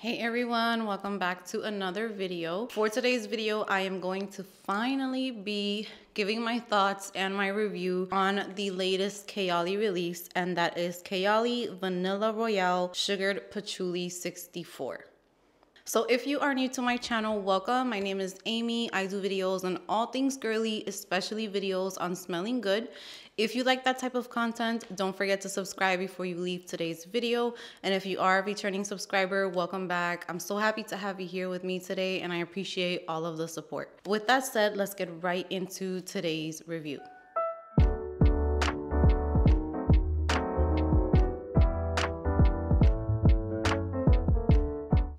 Hey everyone, welcome back to another video. For today's video, I am going to finally be giving my thoughts and my review on the latest Kayali release, and that is Kayali Vanilla Royale Sugared Patchouli 64. So if you are new to my channel, welcome. My name is Amy. I do videos on all things girly, especially videos on smelling good. If you like that type of content, don't forget to subscribe before you leave today's video. And if you are a returning subscriber, welcome back. I'm so happy to have you here with me today, and I appreciate all of the support. With that said, let's get right into today's review.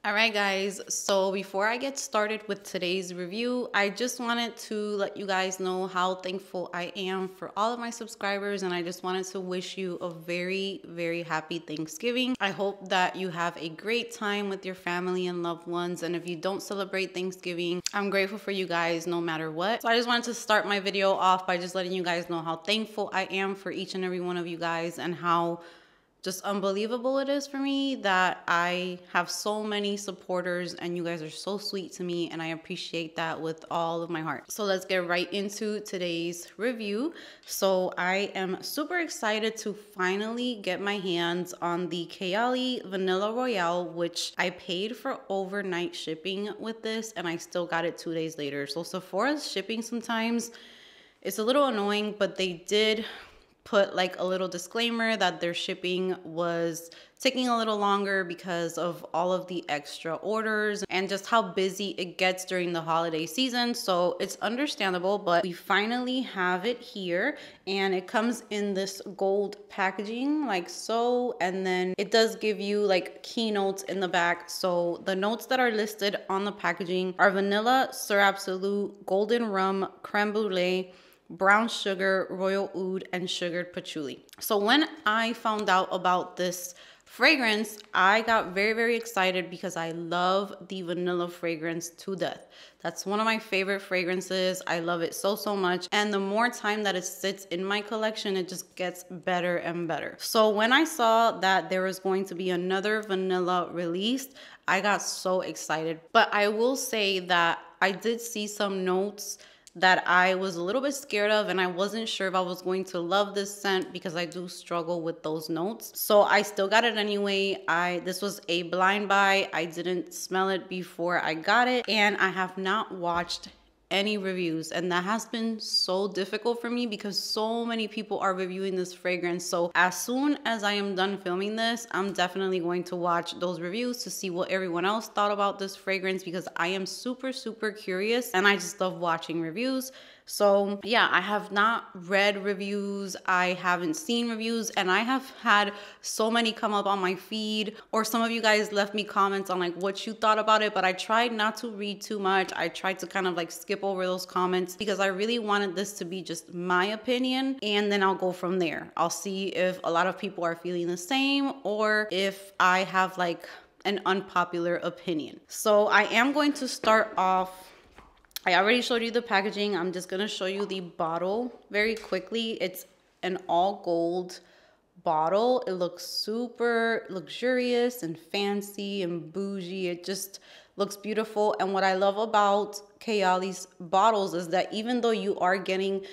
Alright guys, so before I get started with today's review, I just wanted to let you guys know how thankful I am for all of my subscribers, and I just wanted to wish you a very, very happy Thanksgiving. I hope that you have a great time with your family and loved ones, and if you don't celebrate Thanksgiving, I'm grateful for you guys no matter what. So I just wanted to start my video off by just letting you guys know how thankful I am for each and every one of you guys, and how just unbelievable it is for me that I have so many supporters, and you guys are so sweet to me, and I appreciate that with all of my heart. So let's get right into today's review. So I am super excited to finally get my hands on the Kayali Vanilla Royale, which I paid for overnight shipping with this, and I still got it 2 days later. So Sephora's shipping sometimes, it's a little annoying, but they did put like a little disclaimer that their shipping was taking a little longer because of all of the extra orders and just how busy it gets during the holiday season. So it's understandable, but we finally have it here, and it comes in this gold packaging like so, and then it does give you like keynotes in the back. So the notes that are listed on the packaging are vanilla, Sir Absolute, golden rum, creme brulee, brown sugar, royal oud, and sugared patchouli. So when I found out about this fragrance, I got very, very excited because I love the vanilla fragrance to death. That's one of my favorite fragrances. I love it so, so much. And the more time that it sits in my collection, it just gets better and better. So when I saw that there was going to be another vanilla released, I got so excited. But I will say that I did see some notes that I was a little bit scared of, and I wasn't sure if I was going to love this scent because I do struggle with those notes. So I still got it anyway. This was a blind buy. I didn't smell it before I got it, and I have not watched any reviews, and that has been so difficult for me because so many people are reviewing this fragrance. So as soon as I am done filming this, I'm definitely going to watch those reviews to see what everyone else thought about this fragrance, because I am super, super curious, and I just love watching reviews. So yeah, I have not read reviews, I haven't seen reviews, and I have had so many come up on my feed, or some of you guys left me comments on like what you thought about it, but I tried not to read too much. I tried to kind of like skip over those comments because I really wanted this to be just my opinion, and then I'll go from there. I'll see if a lot of people are feeling the same, or if I have like an unpopular opinion. So I am going to start off. I already showed you the packaging. I'm just gonna show you the bottle very quickly. It's an all gold bottle. It looks super luxurious and fancy and bougie. It just looks beautiful. And what I love about Kayali's bottles is that even though you are getting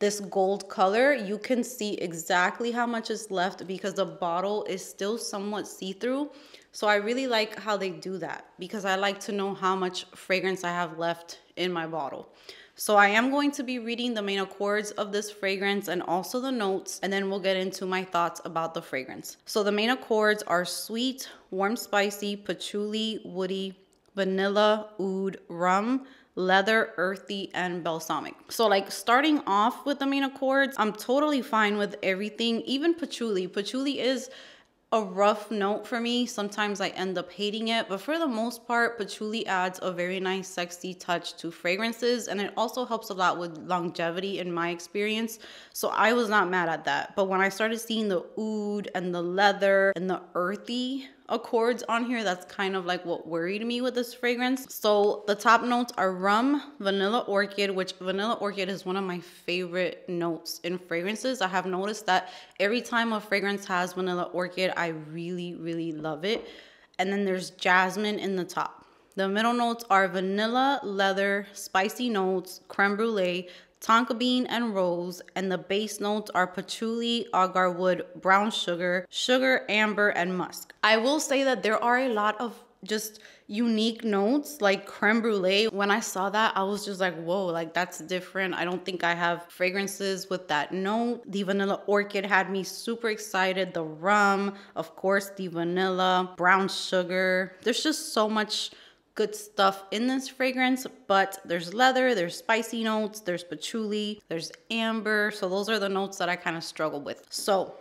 this gold color, you can see exactly how much is left because the bottle is still somewhat see-through. So I really like how they do that, because I like to know how much fragrance I have left in my bottle. So I am going to be reading the main accords of this fragrance and also the notes, and then we'll get into my thoughts about the fragrance. So the main accords are sweet, warm, spicy, patchouli, woody, vanilla, oud, rum, leather, earthy, and balsamic. So like starting off with the main accords, I'm totally fine with everything, even patchouli. Patchouli is a rough note for me. Sometimes I end up hating it, but for the most part, patchouli adds a very nice, sexy touch to fragrances, and it also helps a lot with longevity in my experience. So I was not mad at that. But when I started seeing the oud and the leather and the earthy accords on here, that's kind of like what worried me with this fragrance. So the top notes are rum, vanilla orchid, which vanilla orchid is one of my favorite notes in fragrances. I have noticed that every time a fragrance has vanilla orchid, I really, really love it. and then there's jasmine in the top. The middle notes are vanilla, leather, spicy notes, creme brulee, tonka bean, and rose, and the base notes are patchouli, agar wood, brown sugar, amber, and musk. I will say that there are a lot of just unique notes like creme brulee. When I saw that, I was just like, whoa, like that's different. I don't think I have fragrances with that note. The vanilla orchid had me super excited. The rum, of course, the vanilla, brown sugar. There's just so much good stuff in this fragrance, but there's leather, there's spicy notes, there's patchouli, there's amber. So those are the notes that I kind of struggle with. So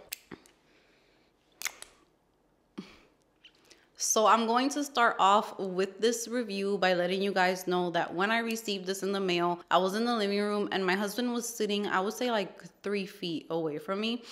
I'm going to start off with this review by letting you guys know that when I received this in the mail, I was in the living room and my husband was sitting, I would say like 3 feet away from me.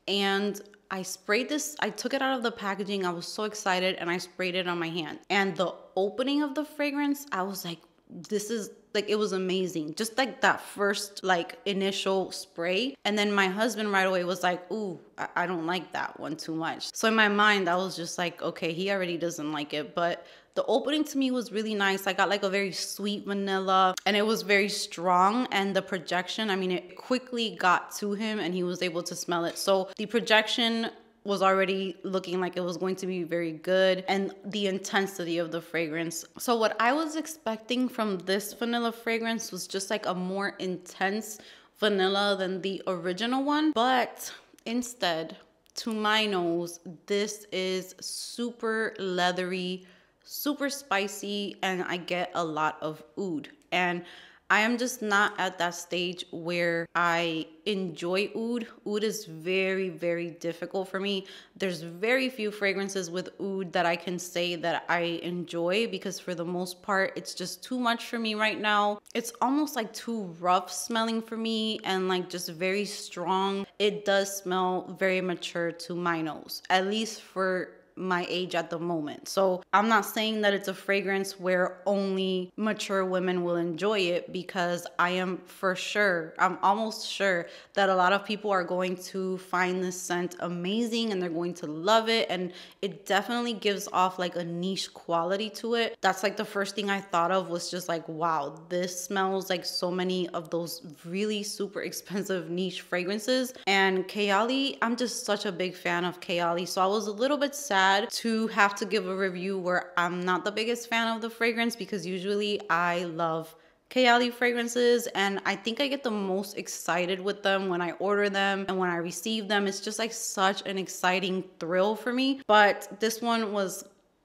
And I sprayed this, I took it out of the packaging. I was so excited and I sprayed it on my hand. And the opening of the fragrance, I was like, this is like, it was amazing. Just like that first like initial spray. And then my husband right away was like, ooh, I don't like that one too much. So in my mind, I was just like, okay, he already doesn't like it. But the opening to me was really nice. I got like a very sweet vanilla and it was very strong. And the projection, I mean, it quickly got to him and he was able to smell it. So the projection was already looking like it was going to be very good, and the intensity of the fragrance. So what I was expecting from this vanilla fragrance was just like a more intense vanilla than the original one, but instead, to my nose, this is super leathery, super spicy, and I get a lot of oud. And I am just not at that stage where I enjoy oud. Oud is very, very difficult for me. There's very few fragrances with oud that I can say that I enjoy, because for the most part, it's just too much for me right now. It's almost like too rough smelling for me and like just very strong. It does smell very mature to my nose, at least for my age at the moment. So I'm not saying that it's a fragrance where only mature women will enjoy it, because I am for sure, I'm almost sure that a lot of people are going to find this scent amazing and they're going to love it. And it definitely gives off like a niche quality to it. That's like the first thing I thought of, was just like, wow, this smells like so many of those really super expensive niche fragrances. And Kayali, I'm just such a big fan of Kayali. So I was a little bit sad to have to give a review where I'm not the biggest fan of the fragrance, because usually I love Kayali fragrances and I think I get the most excited with them when I order them and when I receive them. It's just like such an exciting thrill for me. But this one was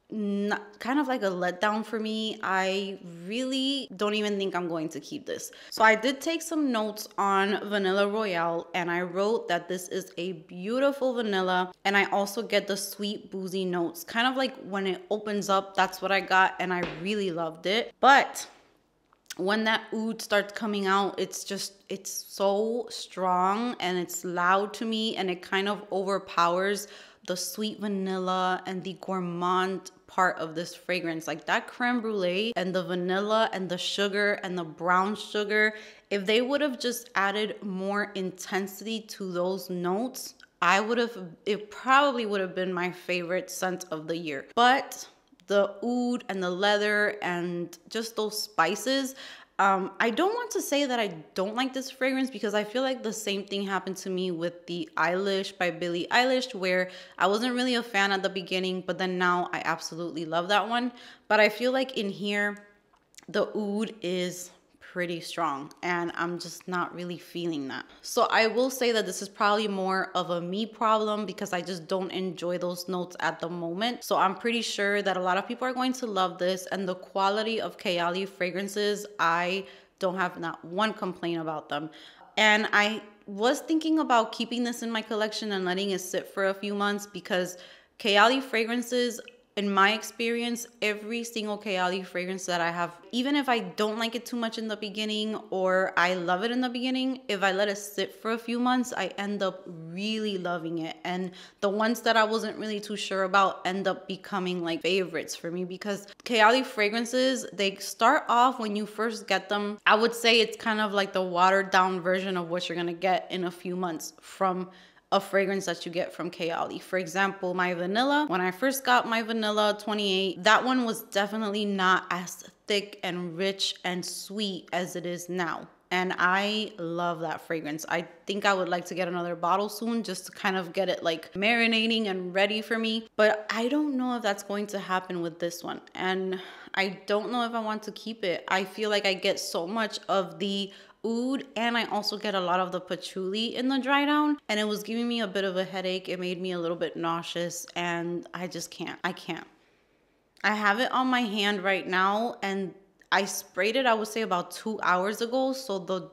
kind of like a letdown for me. I really don't even think I'm going to keep this. So I did take some notes on Vanilla Royale and I wrote that this is a beautiful vanilla, and I also get the sweet boozy notes, kind of like when it opens up. That's what I got and I really loved it. But when that oud starts coming out, it's so strong and it's loud to me, and it kind of overpowers the sweet vanilla and the gourmand part of this fragrance. Like that creme brulee and the vanilla and the sugar and the brown sugar, if they would have just added more intensity to those notes, it probably would have been my favorite scent of the year. But the oud and the leather and just those spices, I don't want to say that I don't like this fragrance, because I feel like the same thing happened to me with the Eilish by Billie Eilish, where I wasn't really a fan at the beginning, but then now I absolutely love that one. But I feel like in here, the oud is pretty strong and I'm just not really feeling that. So I will say that this is probably more of a me problem, because I just don't enjoy those notes at the moment. So I'm pretty sure that a lot of people are going to love this, and the quality of Kayali fragrances, I don't have not one complaint about them. And I was thinking about keeping this in my collection and letting it sit for a few months, because Kayali fragrances, in my experience, every single Kayali fragrance that I have, even if I don't like it too much in the beginning or I love it in the beginning, if I let it sit for a few months, I end up really loving it. And the ones that I wasn't really too sure about end up becoming like favorites for me, because Kayali fragrances, they start off when you first get them, I would say it's kind of like the watered down version of what you're gonna get in a few months from a fragrance that you get from Kayali. For example, my vanilla, when I first got my vanilla 28, that one was definitely not as thick and rich and sweet as it is now. And I love that fragrance. I think I would like to get another bottle soon just to kind of get it like marinating and ready for me. But I don't know if that's going to happen with this one. And I don't know if I want to keep it. I feel like I get so much of the oud, and I also get a lot of the patchouli in the dry down, and it was giving me a bit of a headache. It made me a little bit nauseous, and I just can't. I have it on my hand right now, and I sprayed it, I would say about 2 hours ago. So the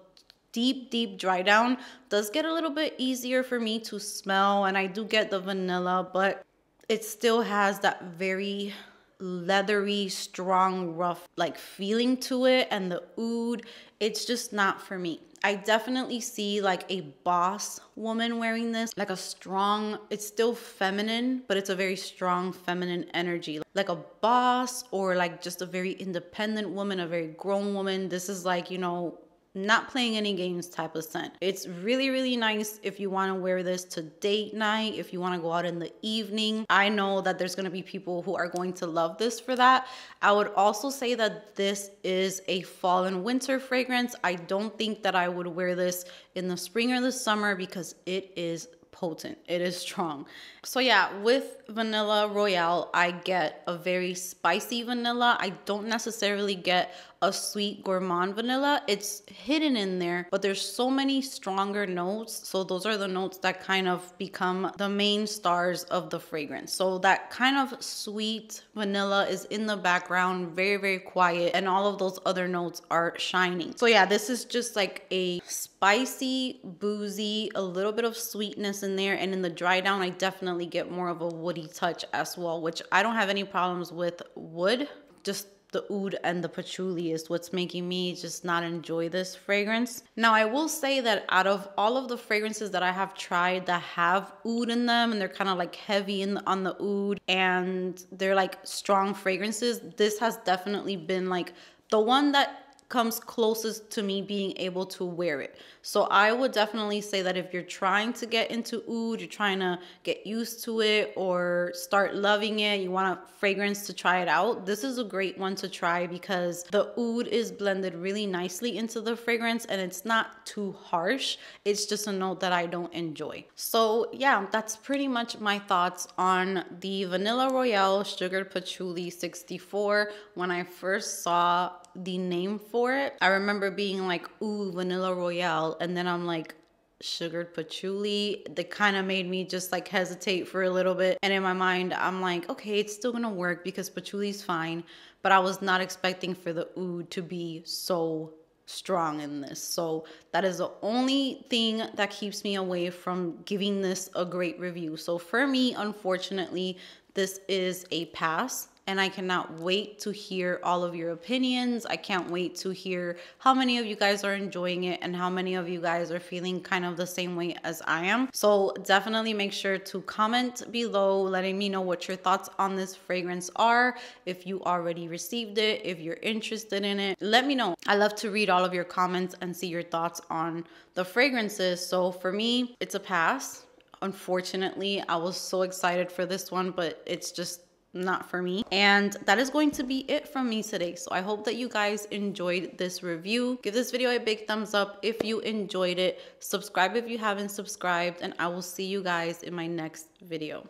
deep dry down does get a little bit easier for me to smell, and I do get the vanilla, but it still has that very leathery, strong, rough like feeling to it. And the oud, it's just not for me. I definitely see like a boss woman wearing this, like a strong, it's still feminine, but it's a very strong feminine energy, like a boss, or like just a very independent woman, a very grown woman. This is like, you know, not playing any games type of scent. It's really nice if you want to wear this to date night, if you want to go out in the evening. I know that there's going to be people who are going to love this for that. I would also say that this is a fall and winter fragrance. I don't think that I would wear this in the spring or the summer because it is potent, it is strong. So yeah, with vanilla Royale, I get a very spicy vanilla. I don't necessarily get a sweet gourmand vanilla. It's hidden in there, but there's so many stronger notes. So those are the notes that kind of become the main stars of the fragrance. So that kind of sweet vanilla is in the background, very quiet, and all of those other notes are shining. So yeah, this is just like a spicy, boozy, a little bit of sweetness in there, and in the dry down, I definitely get more of a woody touch as well, which I don't have any problems with wood. Just the oud and the patchouli is what's making me just not enjoy this fragrance. Now, I will say that out of all of the fragrances that I have tried that have oud in them, and they're kind of like heavy on the oud, and they're like strong fragrances, this has definitely been like the one that comes closest to me being able to wear it. So I would definitely say that if you're trying to get into oud, you're trying to get used to it or start loving it, you want a fragrance to try it out, this is a great one to try because the oud is blended really nicely into the fragrance and it's not too harsh. It's just a note that I don't enjoy. So yeah, that's pretty much my thoughts on the Vanilla Royale Sugared Patchouli 64. When I first saw the name for it, I remember being like, ooh, Vanilla Royale, and then I'm like, sugared patchouli. That kind of made me just like hesitate for a little bit, and in my mind I'm like, okay, it's still gonna work because patchouli's fine, but I was not expecting for the oud to be so strong in this. So that is the only thing that keeps me away from giving this a great review. So for me, unfortunately, this is a pass. And I cannot wait to hear all of your opinions. I can't wait to hear how many of you guys are enjoying it and how many of you guys are feeling kind of the same way as I am. So definitely make sure to comment below letting me know what your thoughts on this fragrance are. If you already received it, if you're interested in it, let me know. I love to read all of your comments and see your thoughts on the fragrances. So for me, it's a pass. Unfortunately, I was so excited for this one, but it's just not for me. And that is going to be it from me today. So I hope that you guys enjoyed this review. Give this video a big thumbs up if you enjoyed it. Subscribe if you haven't subscribed, and I will see you guys in my next video.